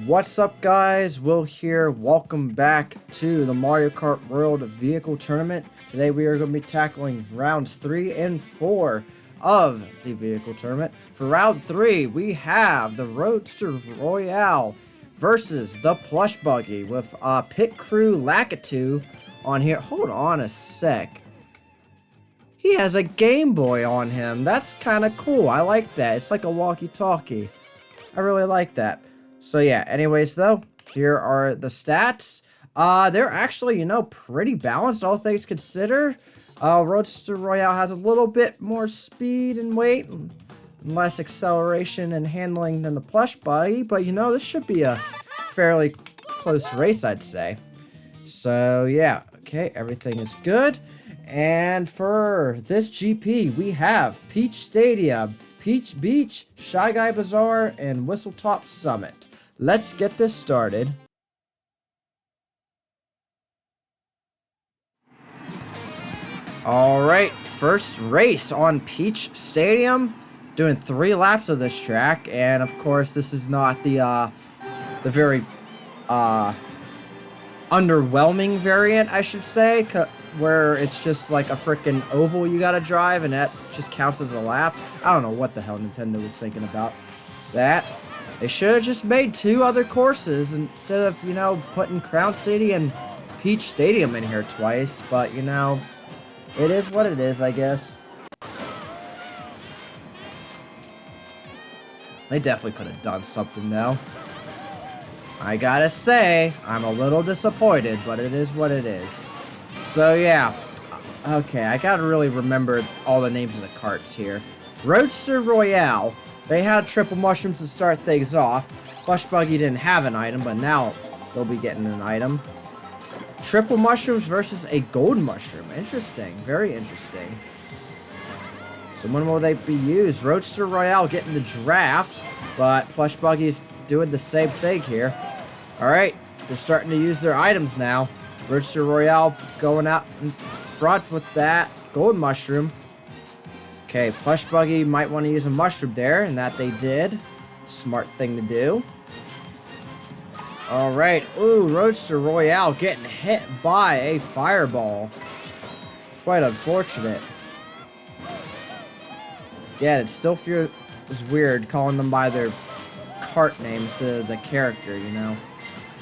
What's up, guys? Will here. Welcome back to the Mario Kart World Vehicle Tournament. Today we are going to be tackling rounds 3 and 4 of the vehicle tournament. For round 3, we have the Roadster Royale versus the Plush Buggy with Pit Crew Lakitu on here. Hold on a sec. He has a Game Boy on him. That's kind of cool. I like that. It's like a walkie-talkie. I really like that. So yeah, anyways though, here are the stats. They're actually, pretty balanced, all things considered. Roadster Royale has a little bit more speed and weight, and less acceleration and handling than the Plush Buggy, but this should be a fairly close race, I'd say. So yeah, okay, everything is good. And for this GP, we have Peach Stadium, Peach Beach, Shy Guy Bazaar, and Whistletop Summit. Let's get this started. Alright, first race on Peach Stadium. Doing 3 laps of this track, and of course this is not the very underwhelming variant, I should say, where it's just like a freaking oval you gotta drive and that just counts as a lap. I don't know what the hell Nintendo was thinking about that. They should have just made 2 other courses instead of, putting Crown City and Peach Stadium in here twice. But, it is what it is, I guess. They definitely could have done something, though. I gotta say, I'm a little disappointed, but it is what it is. So, yeah. Okay, I gotta really remember all the names of the carts here. Roadster Royale. They had triple mushrooms to start things off. Plush Buggy didn't have an item, but now they'll be getting an item. Triple mushrooms versus a gold mushroom. Interesting. Very interesting. So when will they be used? Roadster Royale getting the draft, but Plush Buggy's doing the same thing here. Alright, they're starting to use their items now. Roadster Royale going out in front with that gold mushroom. Okay, Plush Buggy might want to use a mushroom there, and that they did. Smart thing to do. Alright, ooh, Roadster Royale getting hit by a fireball. Quite unfortunate. Yeah, it still feels weird calling them by their cart names to the character,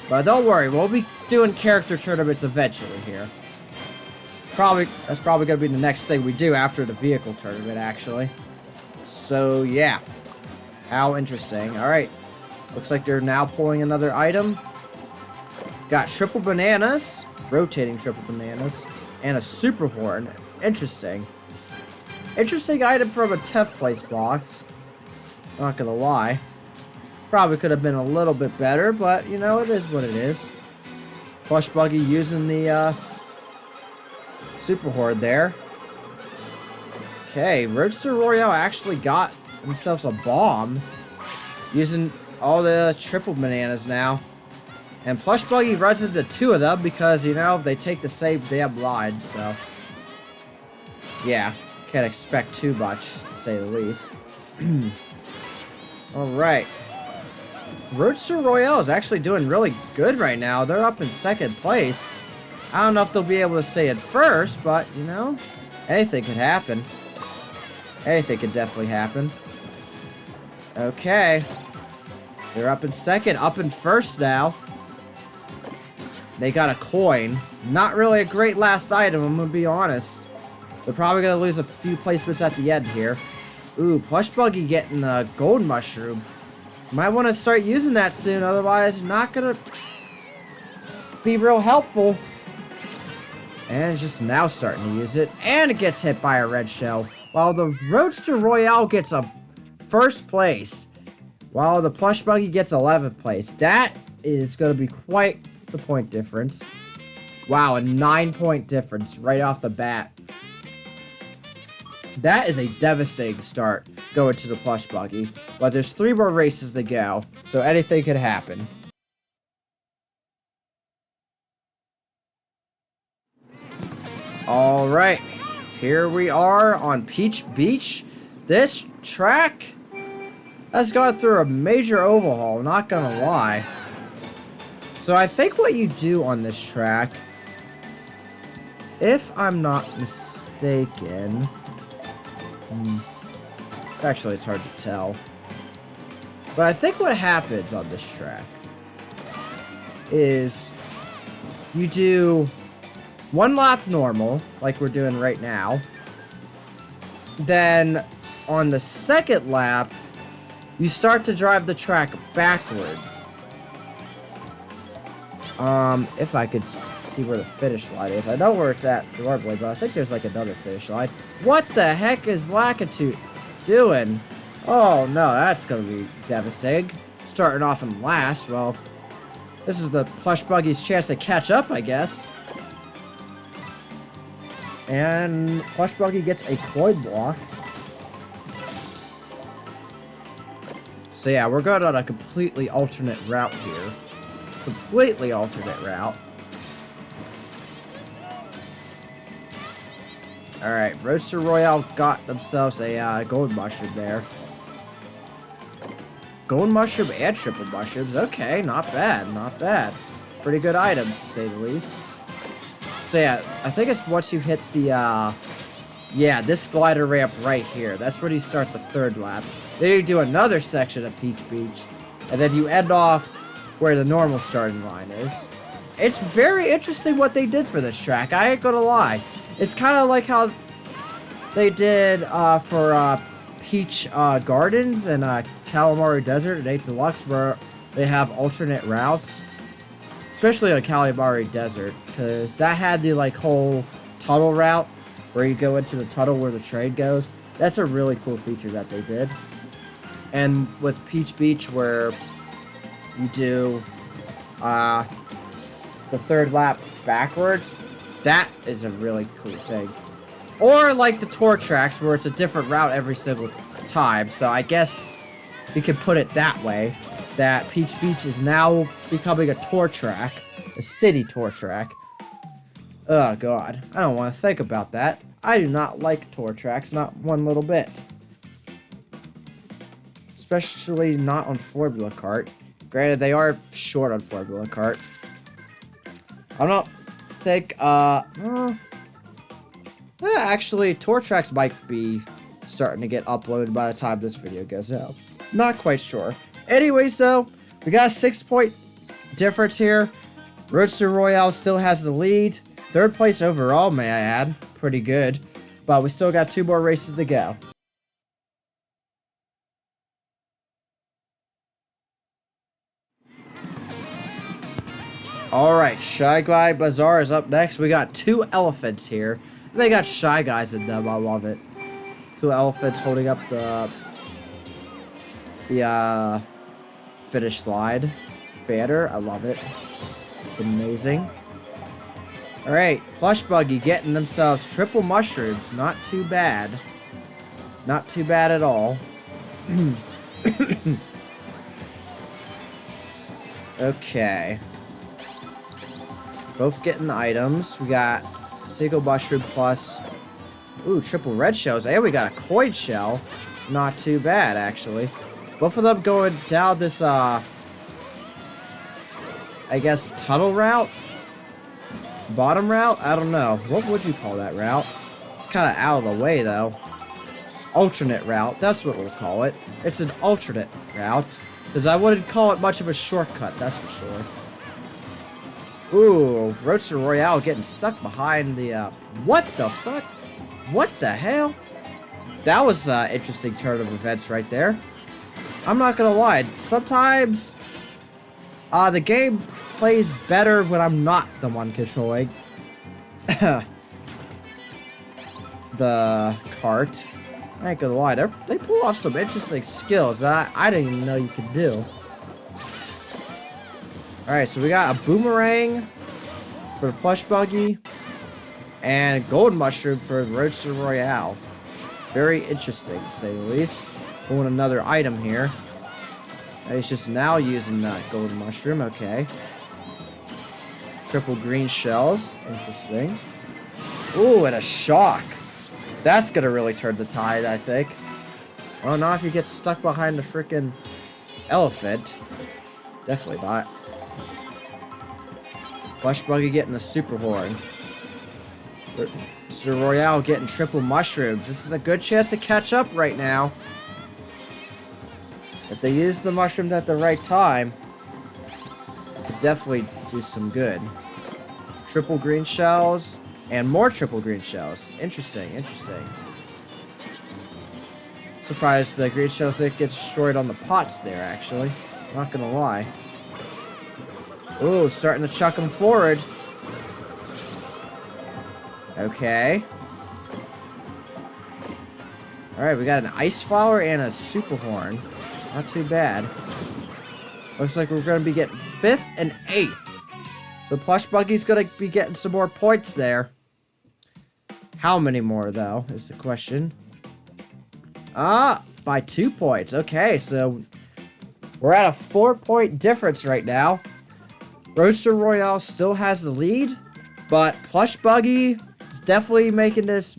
But don't worry, we'll be doing character tournaments eventually here. That's probably gonna be the next thing we do after the vehicle tournament, actually. So yeah, how interesting. All right, looks like they're now pulling another item. Got triple bananas, rotating triple bananas, and a super horn. Interesting item from a 10th place box. Not gonna lie, probably could have been a little bit better, but it is what it is. Plush Buggy using the Super Horde there. Okay, Roadster Royale actually got themselves a bomb. Using all the triple bananas now. And Plush Buggy runs into 2 of them because, they take the same damn line, so. Yeah, can't expect too much, to say the least. Alright. Roadster Royale is actually doing really good right now. They're up in 2nd place. I don't know if they'll be able to stay at first, but, anything could happen. Anything could definitely happen. Okay. They're up in 2nd, up in 1st now. They got a coin. Not really a great last item, I'm gonna be honest. They're probably gonna lose a few placements at the end here. Ooh, Plush Buggy getting a gold mushroom. Might want to start using that soon, otherwise not gonna be real helpful. And just now starting to use it. And it gets hit by a red shell. While the Roadster Royale gets a 1st place. While the Plush Buggy gets 11th place. That is going to be quite the point difference. Wow, a 9-point difference right off the bat. That is a devastating start going to the Plush Buggy. But there's 3 more races to go. So anything could happen. Alright, here we are on Peach Beach. This track has gone through a major overhaul, not gonna lie. So I think what you do on this track, if I'm not mistaken, actually it's hard to tell, but I think what happens on this track is you do 1 lap normal, like we're doing right now. Then on the second lap, you start to drive the track backwards. If I could see where the finish line is. I know where it's at normally, but I think there's like another finish line. What the heck is Lakitu doing? Oh no, that's gonna be devastating. Starting off in last, well, this is the Plush Buggy's chance to catch up, I guess. And Plush Buggy gets a coin block. So yeah, we're going on a completely alternate route here. Completely alternate route. Alright, Roadster Royale got themselves a gold mushroom there. Gold mushroom and triple mushrooms. Okay, not bad, not bad. Pretty good items, to say the least. So yeah, I think it's once you hit the, yeah, this glider ramp right here. That's where you start the third lap. Then you do another section of Peach Beach. And then you end off where the normal starting line is. It's very interesting what they did for this track. I ain't gonna lie. It's kind of like how they did for Peach Gardens and Calamari Desert and 8 Deluxe, where they have alternate routes. Especially on Calamari Desert, because that had the like whole tunnel route where you go into the tunnel where the train goes. That's a really cool feature that they did. And with Peach Beach, where you do the third lap backwards, that is a really cool thing. Or like the tour tracks, where it's a different route every single time. So I guess we could put it that way, that Peach Beach is now becoming a tour track, a city tour track. Oh god, I don't want to think about that. I do not like tour tracks, not one little bit. Especially not on Formula Kart. Granted, they are short on Formula Kart. I don't think, actually, tour tracks might be starting to get uploaded by the time this video goes out. Not quite sure. Anyways, though, we got a 6-point difference here. Roadster Royale still has the lead. 3rd place overall, may I add. Pretty good. But we still got 2 more races to go. Alright, Shy Guy Bazaar is up next. We got 2 elephants here. They got Shy Guys in them. I love it. 2 elephants holding up the finish line banner. I love it. It's amazing. Alright, Plush Buggy getting themselves triple mushrooms. Not too bad. Not too bad at all. Okay. Both getting the items. We got a single mushroom plus, ooh, triple red shells. And we got a coin shell. Not too bad, actually. Both of them going down this, I guess, tunnel route? Bottom route? I don't know. What would you call that route? It's kind of out of the way, though. Alternate route. That's what we'll call it. It's an alternate route. Because I wouldn't call it much of a shortcut, that's for sure. Ooh, Roadster Royale getting stuck behind the, what the fuck? What the hell? That was an interesting turn of events right there. I'm not gonna lie, sometimes, the game plays better when I'm not the one controlling the cart. I ain't gonna lie, they pull off some interesting skills that I didn't even know you could do. Alright, so we got a boomerang for the Plush Buggy and a gold mushroom for the Roadster Royale. Very interesting, to say the least. Pulling another item here. He's just now using that golden mushroom, okay. Triple green shells, interesting. Ooh, and a shock. That's gonna really turn the tide, I think. Oh, not if you get stuck behind the freaking elephant. Definitely not. Plush Buggy getting a super horn. Roadster Royale getting triple mushrooms. This is a good chance to catch up right now. If they use the mushrooms at the right time, could definitely do some good. Triple green shells and more triple green shells. Interesting, interesting. Surprised the green shells didn't get destroyed on the pots there, actually. Not gonna lie. Ooh, starting to chuck them forward. Okay. Alright, we got an ice flower and a super horn. Not too bad. Looks like we're going to be getting 5th and 8th. So Plush Buggy's going to be getting some more points there. How many more, though, is the question. By 2 points. Okay, so we're at a 4-point difference right now. Roadster Royale still has the lead, but Plush Buggy is definitely making this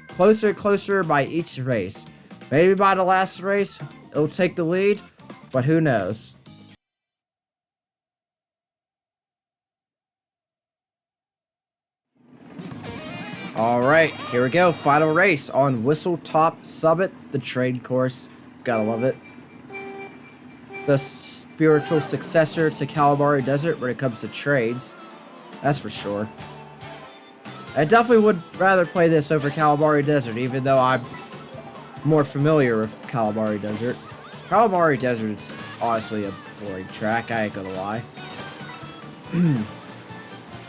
closer and closer by each race. Maybe by the last race, it'll take the lead, but who knows. Alright, here we go. Final race on Whistle Top Summit, the trade course. Gotta love it. The spiritual successor to Kalabari Desert when it comes to trades. That's for sure. I definitely would rather play this over Kalabari Desert, even though I'm more familiar with Kalabari Desert. Kalabari Desert is honestly a boring track, I ain't gonna lie.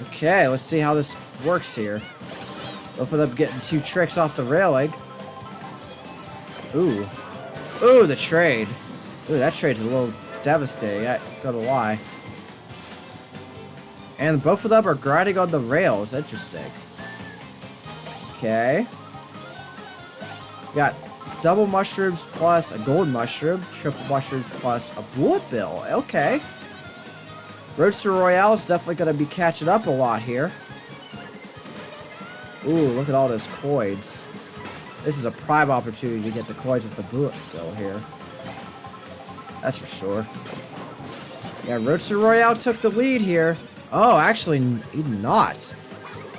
Okay, let's see how this works here. Both of them getting 2 tricks off the railing. Ooh. Ooh, the trade. Ooh, that trade's a little devastating, I ain't gonna lie. And both of them are grinding on the rails. Interesting. Okay. Got double mushrooms plus a gold mushroom. Triple mushrooms plus a bullet bill. Okay. Roadster Royale is definitely going to be catching up a lot here. Ooh, look at all those coins. This is a prime opportunity to get the coins with the bullet bill here. That's for sure. Yeah, Roadster Royale took the lead here. Oh, actually, he did not.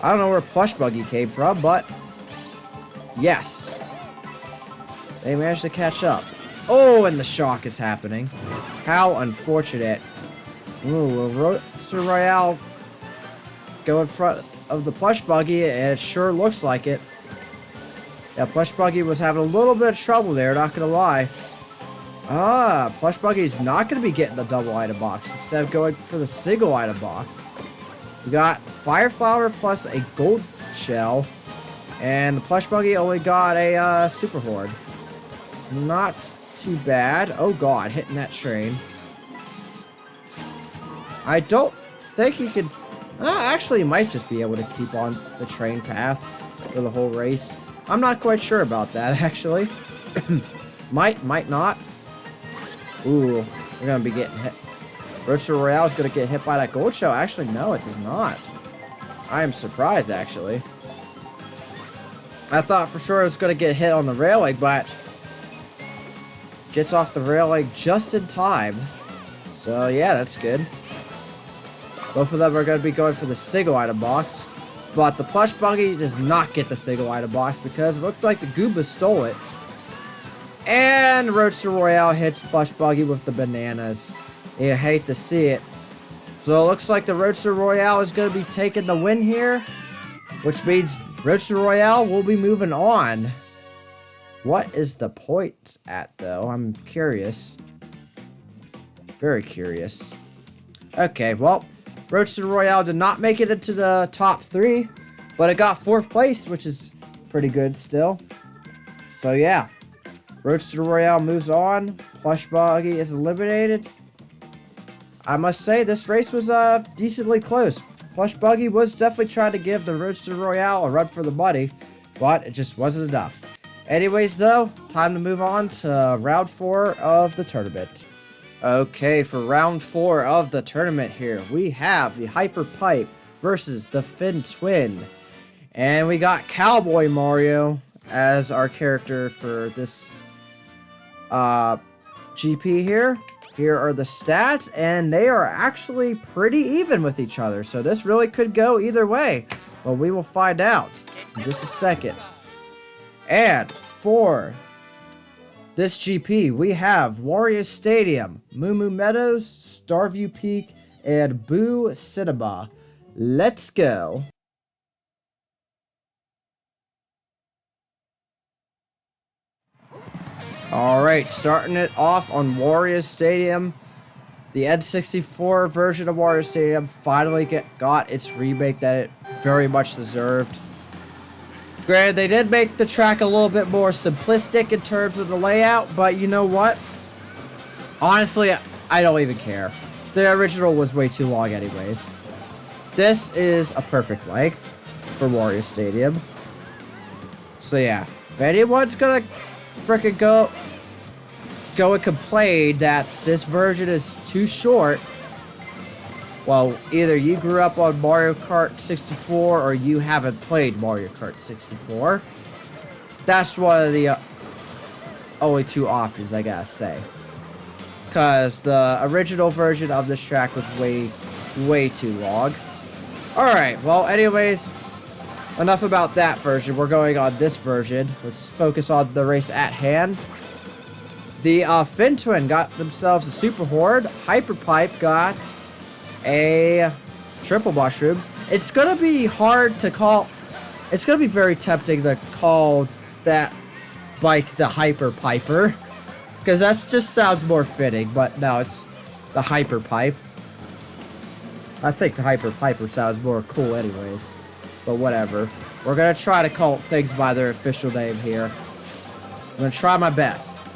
I don't know where Plush Buggy came from, but yes. They managed to catch up. Oh, and the shock is happening. How unfortunate. Ooh, will Roadster Royale go in front of the Plush Buggy, and it sure looks like it. Yeah, Plush Buggy was having a little bit of trouble there, not gonna lie. Plush Buggy's not going to be getting the double item box. Instead of going for the single item box. We got Fire Flower plus a gold shell. And the Plush Buggy only got a super horn. Not too bad. Oh god, hitting that train. I don't think he could... actually, he might just be able to keep on the train path for the whole race. I'm not quite sure about that, actually. Might not. Ooh, we're gonna be getting hit. Roadster Royale is gonna get hit by that gold shell. Actually, no, it does not. I am surprised, actually. I thought for sure it was gonna get hit on the railing, but gets off the railing just in time. So yeah, that's good. Both of them are gonna be going for the single item box, but the Plush Buggy does not get the single item box because it looked like the Goomba stole it. And Roadster Royale hits Plush Buggy with the bananas. You hate to see it. So it looks like the Roadster Royale is going to be taking the win here. Which means Roadster Royale will be moving on. What is the points at, though? I'm curious. Very curious. Okay, well, Roadster Royale did not make it into the top 3. But it got 4th place, which is pretty good still. So yeah. Roadster Royale moves on. Plush Buggy is eliminated. I must say, this race was decently close. Plush Buggy was definitely trying to give the Roadster Royale a run for the money, but it just wasn't enough. Anyways, though, time to move on to round 4 of the tournament. Okay, for round 4 of the tournament here, we have the Hyper Pipe versus the Fin Twin. And we got Cowboy Mario as our character for this GP here. Here are the stats, and they are actually pretty even with each other. So this really could go either way, but we will find out in just a second. And for this GP, we have Warrior Stadium, Moo Moo Meadows, Starview Peak, and Boo Cinema. Let's go. Alright, starting it off on Warrior Stadium. The N64 version of Mario Stadium finally got its remake that it very much deserved. Granted, they did make the track a little bit more simplistic in terms of the layout, but you know what? Honestly, I don't even care. The original was way too long anyways. This is a perfect length for Mario Stadium. So yeah, if anyone's gonna frickin' go and complain that this version is too short, well, either you grew up on Mario Kart 64 or you haven't played Mario Kart 64. That's one of the only two options, I gotta say. Because the original version of this track was way too long. Alright, well, anyways, enough about that version. We're going on this version. Let's focus on the race at hand. The Fin Twin got themselves a Super Horde. Hyper Pipe got a Triple Mushrooms. It's gonna be hard to call. It's gonna be very tempting to call that bike the Hyper Piper, because that just sounds more fitting. But no, it's the Hyper Pipe. I think the Hyper Piper sounds more cool, anyways. But whatever. We're gonna try to call things by their official name here. I'm gonna try my best.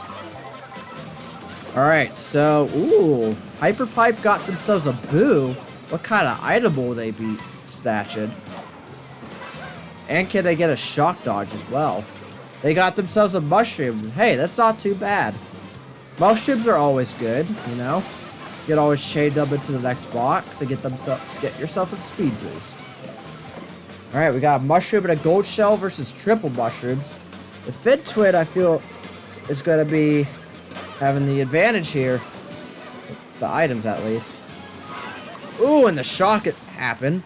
Alright, so, ooh, Hyper Pipe got themselves a Boo. What kind of item will they be snatching? And can they get a Shock Dodge as well? They got themselves a Mushroom. Hey, that's not too bad. Mushrooms are always good, you know? You can always chain them into the next box and get yourself a speed boost. Alright, we got a Mushroom and a Gold Shell versus Triple Mushrooms. The Fin Twin, I feel, is going to be having the advantage here. The items, at least. Ooh, and the shock happened.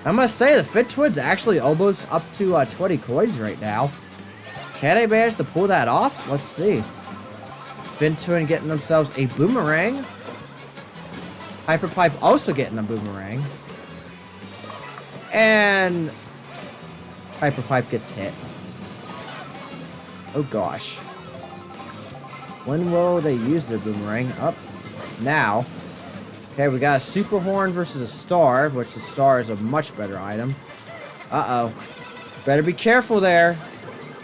I must say, the Fin Twin's actually almost up to 20 coins right now. Can they manage to pull that off? Let's see. Fin Twin getting themselves a Boomerang. Hyper Pipe also getting a Boomerang. And Hyper Pipe gets hit. Oh gosh. When will they use their Boomerang? Up now. Okay, we got a Super Horn versus a Star, which the Star is a much better item. Uh-oh. Better be careful there,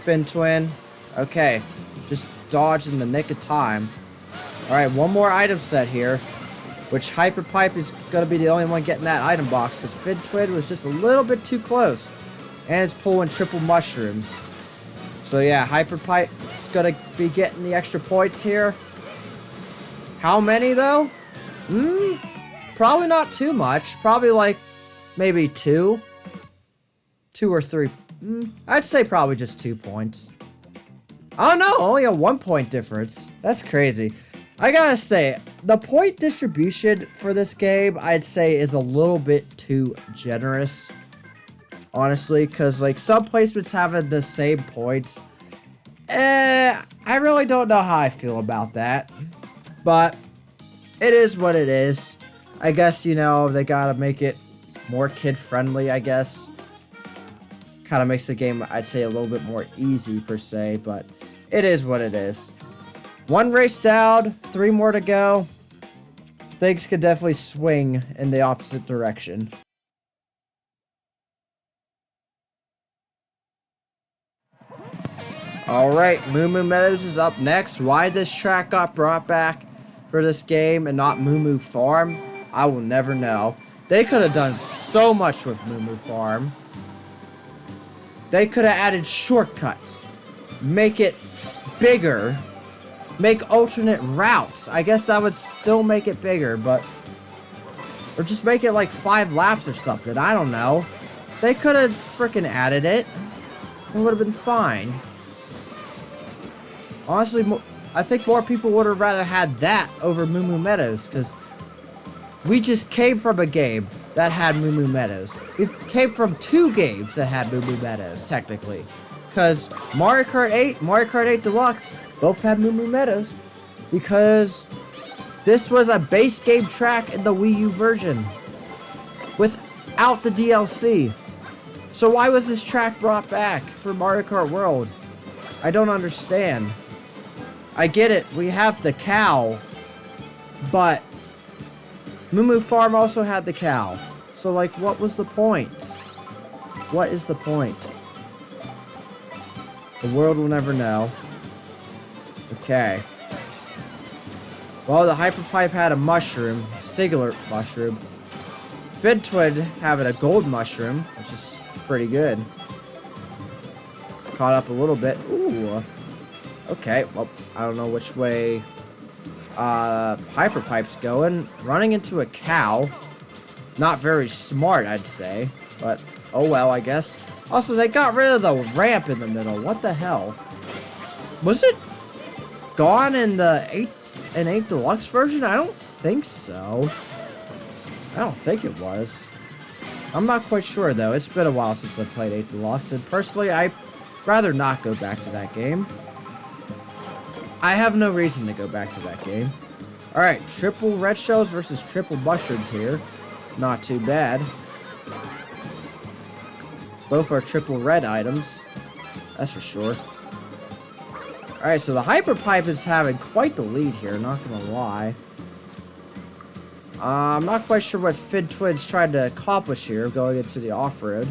Fin Twin. Okay, just dodged in the nick of time. Alright, one more item set here, which Hyper Pipe is going to be the only one getting that item box, because Fin Twin was just a little bit too close. And it's pulling Triple Mushrooms. So yeah, Hyper Pipe is going to be getting the extra points here. How many, though? Probably not too much. Probably like maybe 2. 2 or 3. I'd say probably just 2 points. Oh no, only a 1 point difference. That's crazy. I gotta say, the point distribution for this game, I'd say, is a little bit too generous. Honestly, because like some placements having the same points. I really don't know how I feel about that. But it is what it is. I guess, you know, they gotta make it more kid-friendly, I guess. Kind of makes the game, I'd say, a little bit more easy, per se, but it is what it is. 1 race down, 3 more to go. Things could definitely swing in the opposite direction. Alright, Moo Moo Meadows is up next. Why this track got brought back for this game and not Moo Moo Farm, I will never know. They could have done so much with Moo Moo Farm. They could have added shortcuts. Make it bigger. Make alternate routes. I guess that would still make it bigger, but... Or just make it like 5 laps or something. I don't know. They could have freaking added it. It would have been fine. Honestly, I think more people would have rather had that over Moo Moo Meadows, because we just came from a game that had Moo Moo Meadows. We came from 2 games that had Moo Moo Meadows, technically. Because Mario Kart 8, Mario Kart 8 Deluxe, both had Moo Moo Meadows. Because this was a base game track in the Wii U version. Without the DLC. So why was this track brought back for Mario Kart World? I don't understand. I get it, we have the cow, but Moo Moo Farm also had the cow. So, like, what was the point? What is the point? The world will never know. Okay. Well, the Hyper Pipe had a mushroom, a singular mushroom. Fid Twin having a gold mushroom, which is pretty good. Caught up a little bit. Ooh. Okay, well, I don't know which way Hyper Pipe's going. Running into a cow. Not very smart, I'd say. But, oh well, I guess. Also, they got rid of the ramp in the middle. What the hell? Was it gone in the 8 Deluxe version? I don't think so. I don't think it was. I'm not quite sure, though. It's been a while since I played 8 Deluxe, and personally, I'd rather not go back to that game. I have no reason to go back to that game. Alright, triple red shells versus triple mushrooms here. Not too bad. Both are triple red items. That's for sure. Alright, so the Hyper Pipe is having quite the lead here, not gonna lie. I'm not quite sure what Fid Twin's trying to accomplish here, going into the off-road.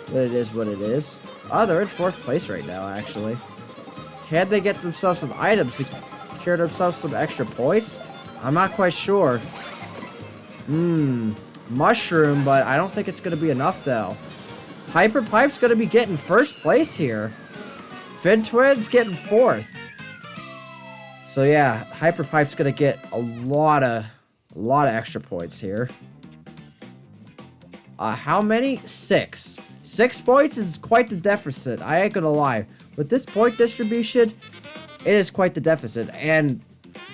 But it is what it is. Oh, they're in 4th place right now, actually. Can they get themselves some items to secure themselves some extra points? I'm not quite sure. Mushroom, but I don't think it's going to be enough, though. Hyper Pipe's going to be getting 1st place here. Fid Twin's getting 4th. So, yeah, Hyper Pipe's going to get a lot of extra points here. How many? 6. 6 points is quite the deficit. I ain't gonna lie. With this point distribution, it is quite the deficit. And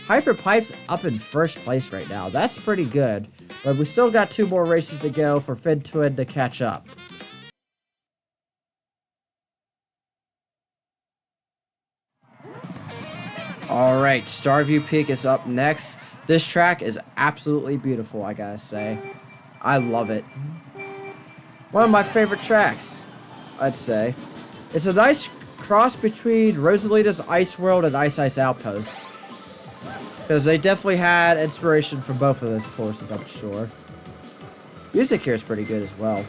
Hyper Pipe's up in 1st place right now. That's pretty good. But we still got 2 more races to go for Fid Twin to catch up. Alright, Starview Peak is up next. This track is absolutely beautiful, I gotta say. I love it. One of my favorite tracks, I'd say. It's a nice cross between Rosalita's Ice World and Ice Ice Outpost. Because they definitely had inspiration from both of those courses, I'm sure. Music here is pretty good as well.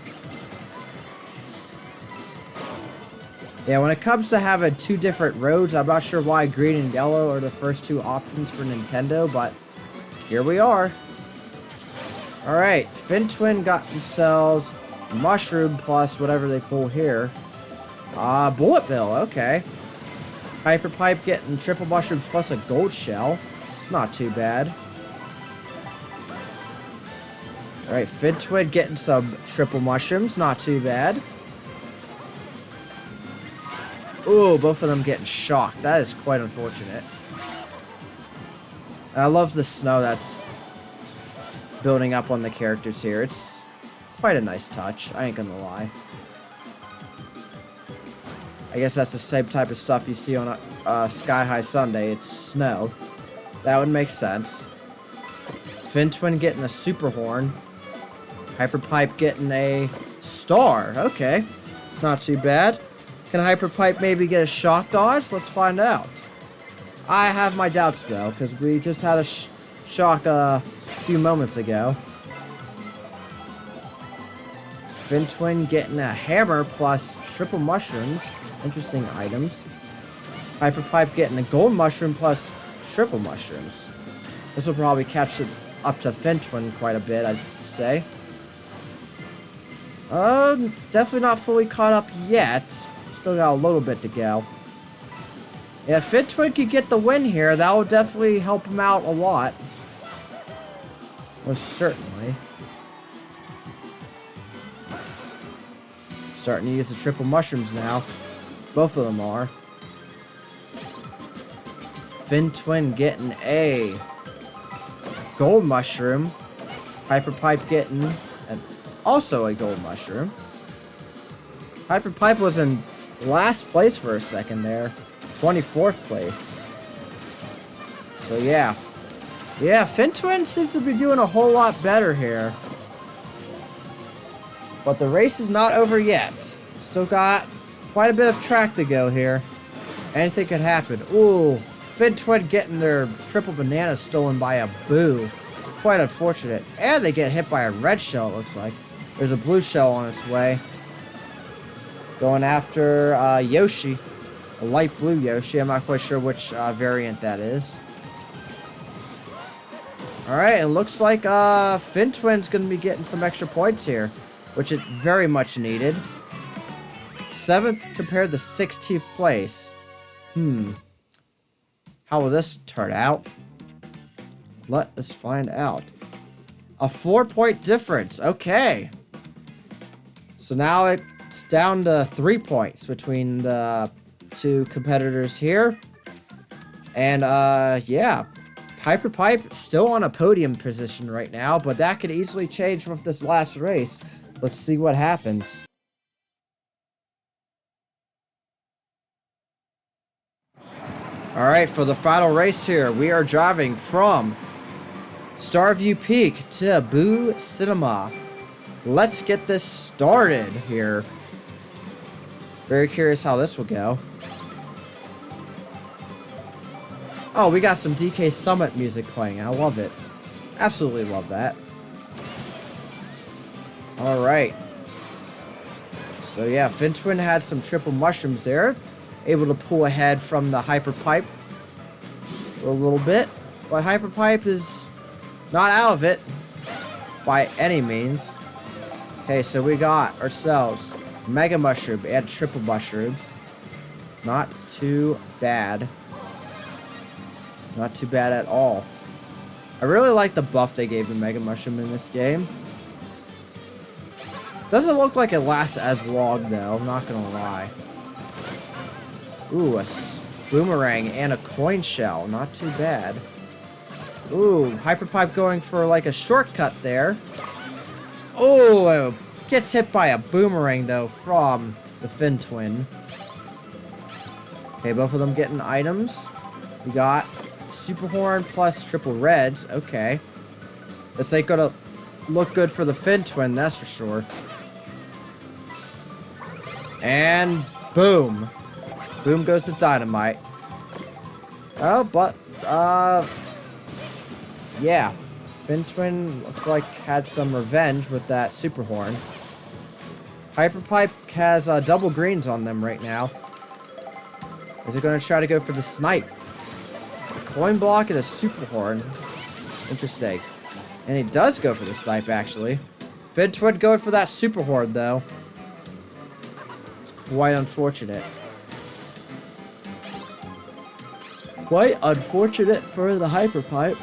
Yeah, when it comes to having 2 different roads, I'm not sure why green and yellow are the first 2 options for Nintendo, but here we are. Alright, Fid Twin got themselves mushroom plus whatever they pull here. Bullet Bill, okay. Hyper Pipe getting triple mushrooms plus a gold shell. It's not too bad. Alright, Fid Twin getting some triple mushrooms, not too bad. Ooh, both of them getting shocked. That is quite unfortunate. I love the snow that's building up on the characters here. It's quite a nice touch. I ain't gonna lie. I guess that's the same type of stuff you see on a Sky High Sunday. It's snow. That would make sense. Fid Twin getting a super horn. Hyper Pipe getting a star. Okay. Not too bad. Can Hyper Pipe maybe get a shock dodge? Let's find out. I have my doubts, though, because we just had a shock a few moments ago. Fid Twin getting a hammer plus triple mushrooms. Interesting items. Hyper Pipe getting a gold mushroom plus triple mushrooms. This will probably catch it up to Fid Twin quite a bit, I'd say. Definitely not fully caught up yet. Still got a little bit to go. Yeah, if Fid Twin could get the win here, that will definitely help him out a lot. Most certainly. Starting to use the triple mushrooms now. Both of them are. Fin Twin getting a gold mushroom. Hyper Pipe getting also a gold mushroom. Hyper Pipe was in last place for a second there. 24th place. So yeah. Yeah, Fin Twin seems to be doing a whole lot better here. But the race is not over yet. Still got quite a bit of track to go here. Anything could happen. Ooh, Fin Twin getting their triple banana stolen by a boo. Quite unfortunate. And they get hit by a red shell, it looks like. There's a blue shell on its way. Going after Yoshi. A light blue Yoshi. I'm not quite sure which variant that is. Alright, it looks like Fin Twin's going to be getting some extra points here, which it very much needed. 7th compared to 16th place. How will this turn out? Let us find out. A 4-point difference. Okay. So now it's down to 3 points between the two competitors here. And, yeah. Hyper Pipe still on a podium position right now, but that could easily change with this last race. Let's see what happens. Alright, for the final race here, we are driving from Starview Peak to Boo Cinema. Let's get this started here. Very curious how this will go. Oh, we got some DK Summit music playing. I love it. Absolutely love that. Alright. So yeah, Fin Twin had some triple mushrooms there. Able to pull ahead from the Hyper Pipe for a little bit. But Hyper Pipe is not out of it by any means. Okay, so we got ourselves Mega Mushroom and triple mushrooms. Not too bad. Not too bad at all. I really like the buff they gave the Mega Mushroom in this game. Doesn't look like it lasts as long though, I'm not gonna lie. Ooh, a boomerang and a coin shell. Not too bad. Ooh, Hyper Pipe going for like a shortcut there. Oh, gets hit by a boomerang though from the Fin Twin. Okay, both of them getting items. We got Super Horn plus triple reds. Okay. This ain't gonna look good for the Fin Twin, that's for sure. And boom. Boom goes to dynamite. Oh, but, yeah. Fin Twin looks like had some revenge with that Super Horn. Hyper Pipe has double greens on them right now. Is it going to try to go for the snipe? A coin block and a Super Horn. Interesting. And he does go for the snipe, actually. Fin Twin going for that Super Horn, though. It's quite unfortunate. Quite unfortunate for the Hyper Pipe.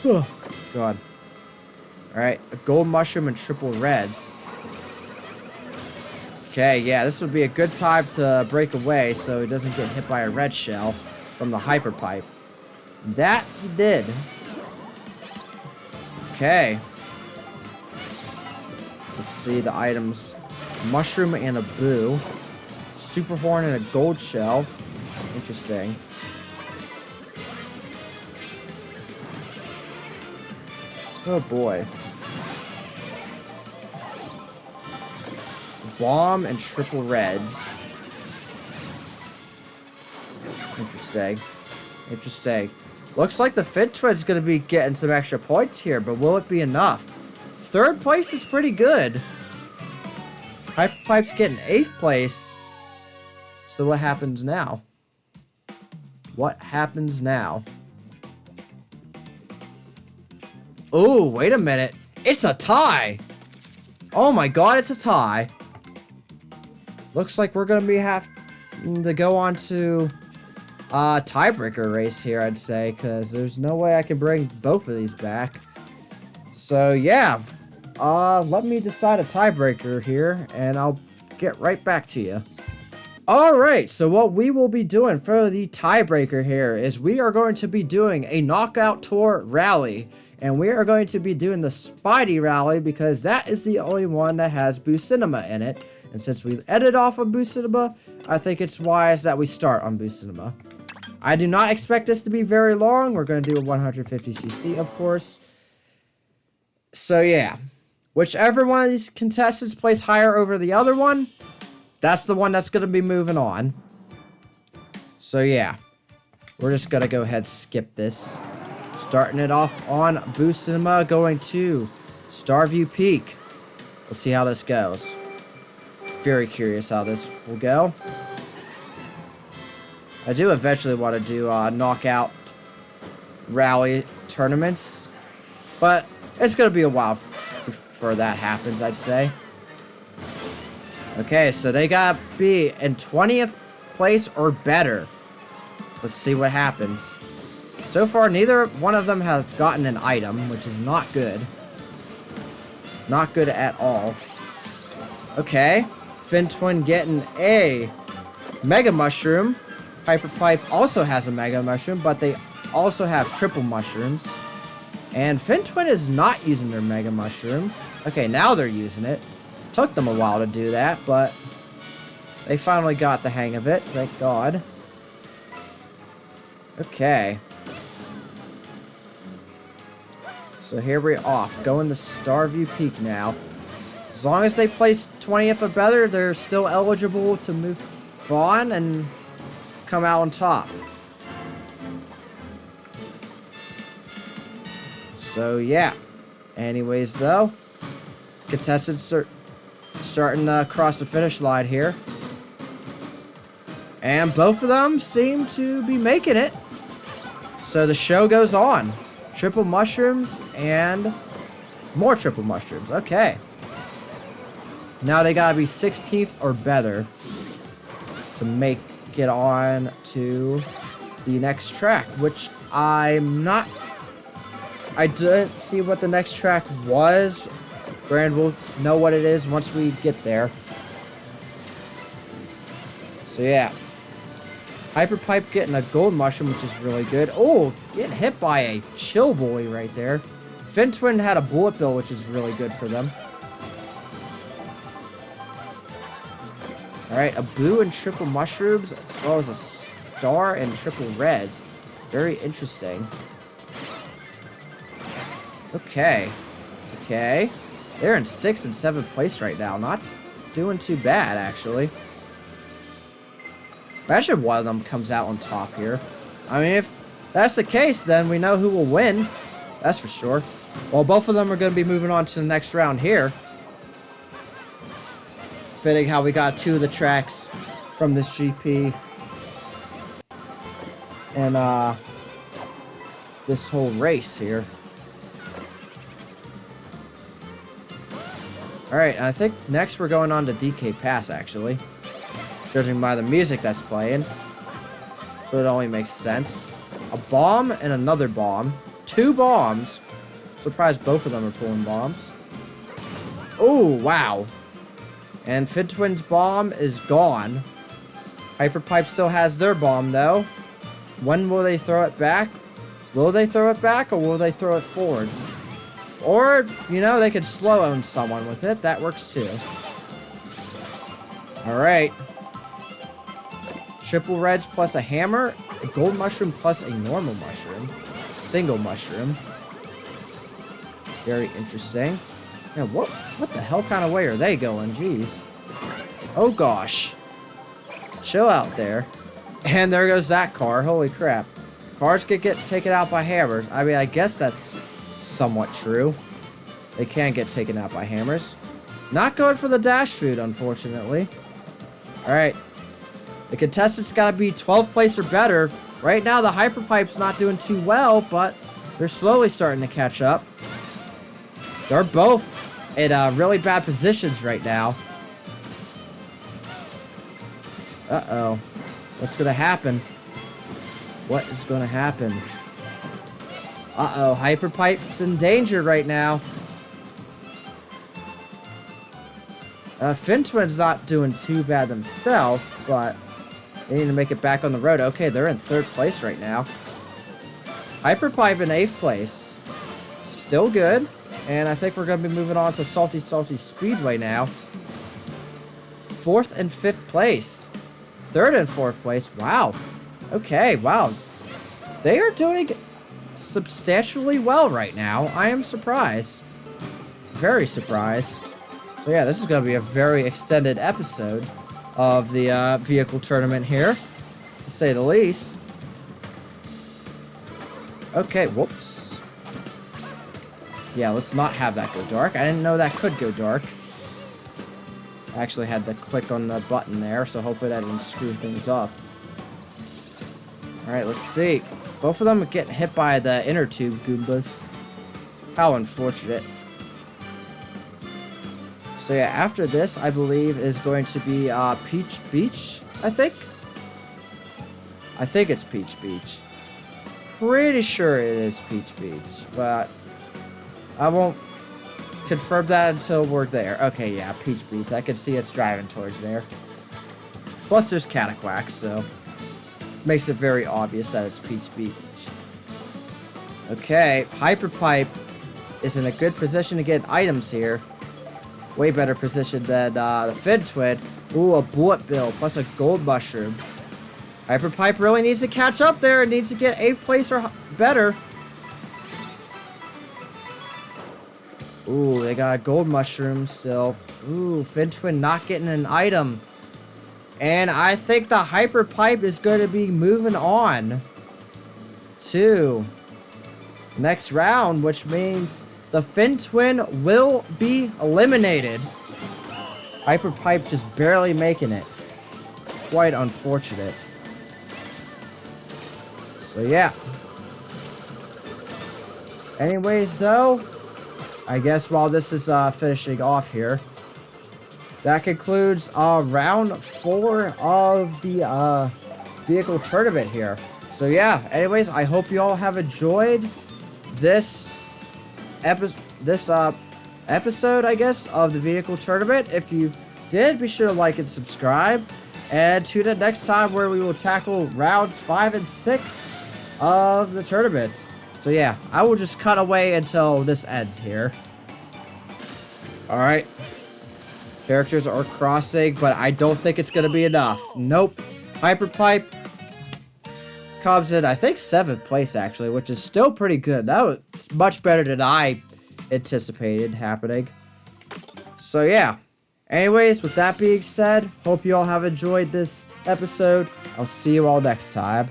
Oh, God. Alright, a gold mushroom and triple reds. Okay, yeah, this would be a good time to break away so he doesn't get hit by a red shell from the Hyper Pipe. That he did. Okay. Let's see the items. Mushroom and a boo. Super Horn and a gold shell. Interesting. Oh boy. Bomb and triple reds. Interesting. Interesting. Looks like the Fin Twin's gonna be getting some extra points here, but will it be enough? 3rd place is pretty good. Hyper Pipe's getting 8th place. So what happens now? What happens now? Oh, wait a minute. It's a tie. Oh my god, it's a tie. Looks like we're going to be having to go on to a tiebreaker race here, I'd say, because there's no way I can bring both of these back. So, yeah. Let me decide a tiebreaker here, and I'll get right back to you. Alright, so what we will be doing for the tiebreaker here is we are going to be doing a knockout tour rally. And we are going to be doing the Spidey rally because that is the only one that has Boo Cinema in it. And since we edited off of Boo Cinema, I think it's wise that we start on Boo Cinema. I do not expect this to be very long. We're going to do a 150cc, of course. So yeah, whichever one of these contestants plays higher over the other one, that's the one that's going to be moving on. So yeah, we're just going to go ahead and skip this. Starting it off on Boo Cinema, going to Starview Peak. Let's see how this goes. Very curious how this will go. I do eventually want to do knockout rally tournaments, but it's going to be a while before that happens, I'd say. Okay, so they gotta be in 20th place or better. Let's see what happens. So far, neither one of them have gotten an item, which is not good. Not good at all. Okay, Twin getting a Mega Mushroom. Hyper Pipe also has a Mega Mushroom, but they also have triple mushrooms. And Twin is not using their Mega Mushroom. Okay, now they're using it. Took them a while to do that, but they finally got the hang of it. Thank God. Okay. So here we're off. Going to Starview Peak now. As long as they place 20th or better, they're still eligible to move on and come out on top. So yeah. Anyways, though, contestants are starting to cross the finish line here. And both of them seem to be making it. So the show goes on. Triple mushrooms and more triple mushrooms. Okay. Now they gotta be 16th or better to make it on to the next track, which I'm not... I didn't see what the next track was. Grand will know what it is once we get there. So yeah. Hyper Pipe getting a gold mushroom, which is really good. Oh, getting hit by a chill boy right there. Twin had a bullet bill, which is really good for them. Alright, a blue and triple mushrooms, as well as a star and triple reds. Very interesting. Okay. Okay. They're in 6th and 7th place right now. Not doing too bad, actually. Imagine one of them comes out on top here. I mean, if that's the case, then we know who will win. That's for sure. Well, both of them are going to be moving on to the next round here. Fitting how we got 2 of the tracks from this GP. And, this whole race here. Alright, I think next we're going on to DK Pass, actually. Judging by the music that's playing. So it only makes sense. A bomb and another bomb. 2 bombs. Surprised both of them are pulling bombs. Oh, wow. And Twin's bomb is gone. Hyper Pipe still has their bomb, though. When will they throw it back? Will they throw it back, or will they throw it forward? Or, you know, they could slow own someone with it. That works too. Alright. Triple reds plus a hammer. A gold mushroom plus a normal mushroom. Single mushroom. Very interesting. Man, what the hell kind of way are they going? Jeez. Oh gosh. Chill out there. And there goes that car. Holy crap. Cars could get taken out by hammers. I mean, I guess that's somewhat true. They can get taken out by hammers. Not good for the dash food, unfortunately. Alright. The contestants gotta be 12th place or better. Right now, the Hyper Pipe's not doing too well, but they're slowly starting to catch up. They're both in really bad positions right now. Uh-oh. What's gonna happen? What is gonna happen? Uh-oh, Hyper Pipe's in danger right now. Fin Twin's not doing too bad themselves, but they need to make it back on the road. Okay, they're in 3rd place right now. Hyperpipe in 8th place. Still good. And I think we're going to be moving on to Salty Speedway now. 4th and 5th place. 3rd and 4th place. Wow. Okay, wow. They are doing substantially well right now. I am surprised. Very surprised. So yeah, this is going to be a very extended episode of the vehicle tournament here, to say the least. Okay, whoops. Yeah, let's not have that go dark. I didn't know that could go dark. I actually had to click on the button there, so hopefully that didn't screw things up. Alright, let's see. Both of them are getting hit by the inner tube Goombas. How unfortunate. So yeah, after this, I believe, is going to be Peach Beach, I think? I think it's Peach Beach. Pretty sure it is Peach Beach, but I won't confirm that until we're there. Okay, yeah, Peach Beach. I can see it's driving towards there. Plus, there's Cataquack, so makes it very obvious that it's Peach Beach. Okay, Hyperpipe is in a good position to get items here. Way better position than the Fin Twin. Ooh, a bullet bill plus a gold mushroom. Hyperpipe really needs to catch up there. It needs to get 8th place or better. Ooh, they got a gold mushroom still. Ooh, Fin Twin not getting an item. And I think the Hyperpipe is going to be moving on to next round, which means the Fin Twin will be eliminated. Hyperpipe just barely making it. Quite unfortunate. So yeah. Anyways, though, I guess while this is finishing off here, that concludes round 4 of the vehicle tournament here. So yeah, anyways, I hope you all have enjoyed this episode, I guess, of the vehicle tournament. If you did, be sure to like and subscribe. And tune in next time where we will tackle rounds 5 and 6 of the tournament. So yeah, I will just cut away until this ends here. Alright. Characters are crossing, but I don't think it's going to be enough. Nope. Hyperpipe comes in, I think, 7th place, actually, which is still pretty good. That was much better than I anticipated happening. So yeah. Anyways, with that being said, hope you all have enjoyed this episode. I'll see you all next time.